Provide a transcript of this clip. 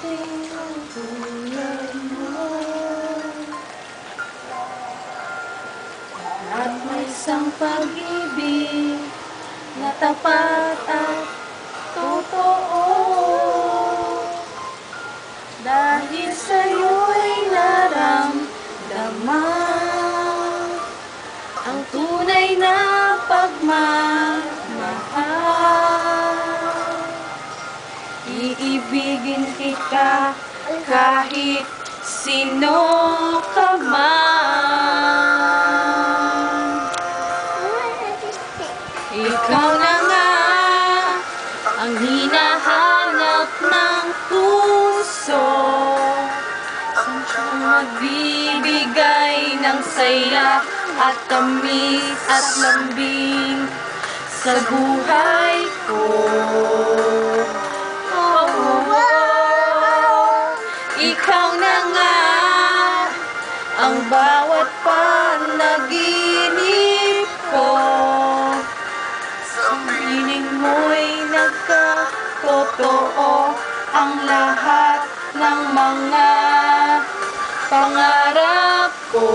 dumating ang tulad mo. At may isang pag-ibig na tapat at totoo. Dahil sa'yo'y naramdaman ang tunay na pagmamahal. Iibigin kita kahit sino ka man. Ikaw na nga ang hinahanap ng puso, magbibigay ng saya at tamis at lambing sa buhay ko. Ikaw na nga ang bawat panaginip ko. Sa piling mo'y nagkatotoo ang lahat ng mga pangarap ko.